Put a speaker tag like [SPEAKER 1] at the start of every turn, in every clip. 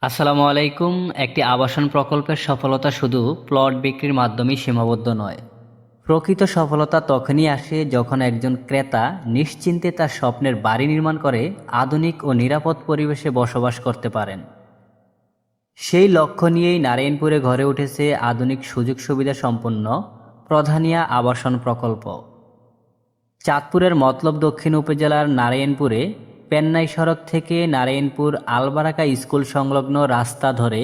[SPEAKER 1] আসসালামু আলাইকুম। একটি আবাসন প্রকল্পের সফলতা শুধু প্লট বিক্রির মাধ্যমেই সীমাবদ্ধ নয়। প্রকৃত সফলতা তখনই আসে যখন একজন ক্রেতা নিশ্চিন্তে তার স্বপ্নের বাড়ি নির্মাণ করে আধুনিক ও নিরাপদ পরিবেশে বসবাস করতে পারেন। সেই লক্ষ্য নিয়েই নারায়ণপুরে গড়ে উঠেছে আধুনিক সুযোগ সুবিধা সম্পন্ন প্রধানিয়া আবাসন প্রকল্প। চাঁদপুরের মতলব দক্ষিণ উপজেলার নারায়ণপুরে পেন্নাই সড়ক থেকে নারায়ণপুর আলবারাকা স্কুল সংলগ্ন রাস্তা ধরে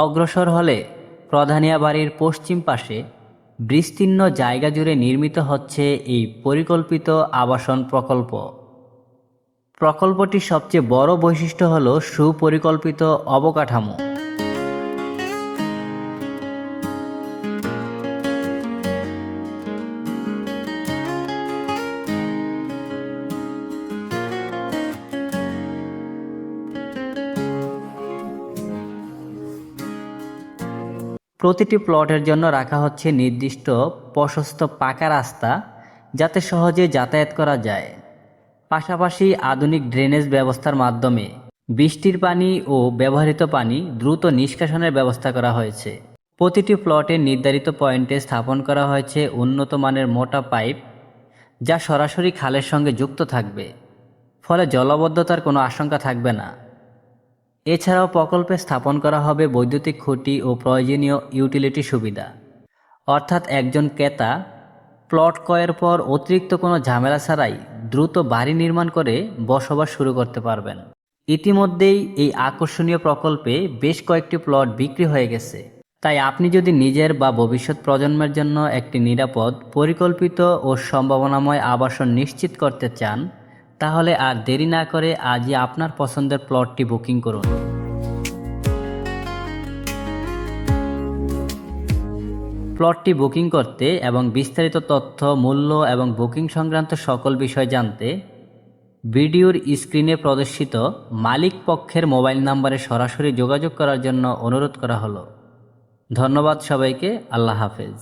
[SPEAKER 1] অগ্রসর হলে প্রধানিয়া বাড়ির পশ্চিম পাশে বিস্তীর্ণ জায়গা জুড়ে নির্মিত হচ্ছে এই পরিকল্পিত আবাসন প্রকল্প। প্রকল্পটির সবচেয়ে বড় বৈশিষ্ট্য হল সুপরিকল্পিত অবকাঠামো। প্রতিটি প্লটের জন্য রাখা হচ্ছে নির্দিষ্ট প্রশস্ত পাকা রাস্তা, যাতে সহজে যাতায়াত করা যায়। পাশাপাশি আধুনিক ড্রেনেজ ব্যবস্থার মাধ্যমে বৃষ্টির পানি ও ব্যবহৃত পানি দ্রুত নিষ্কাশনের ব্যবস্থা করা হয়েছে। প্রতিটি প্লটের নির্ধারিত পয়েন্টে স্থাপন করা হয়েছে উন্নত মানের মোটা পাইপ, যা সরাসরি খালের সঙ্গে যুক্ত থাকবে, ফলে জলাবদ্ধতার কোনো আশঙ্কা থাকবে না। এছাড়াও প্রকল্পে স্থাপন করা হবে বৈদ্যুতিক খুঁটি ও প্রয়োজনীয় ইউটিলিটি সুবিধা, অর্থাৎ একজন ক্রেতা প্লট ক্রয়ের পর অতিরিক্ত কোনো ঝামেলা ছাড়াই দ্রুত বাড়ি নির্মাণ করে বসবাস শুরু করতে পারবেন। ইতিমধ্যেই এই আকর্ষণীয় প্রকল্পে বেশ কয়েকটি প্লট বিক্রি হয়ে গেছে। তাই আপনি যদি নিজের বা ভবিষ্যৎ প্রজন্মের জন্য একটি নিরাপদ, পরিকল্পিত ও সম্ভাবনাময় আবাসন নিশ্চিত করতে চান, তাহলে আর দেরি না করে আজই আপনার পছন্দের প্লটটি বুকিং করুন। প্লটটি বুকিং করতে এবং বিস্তারিত তথ্য, মূল্য এবং বুকিং সংক্রান্ত সকল বিষয় জানতে ভিডিওর স্ক্রিনে প্রদর্শিত মালিক পক্ষের মোবাইল নম্বরে সরাসরি যোগাযোগ করার জন্য অনুরোধ করা হলো। ধন্যবাদ সবাইকে। আল্লাহ হাফেজ।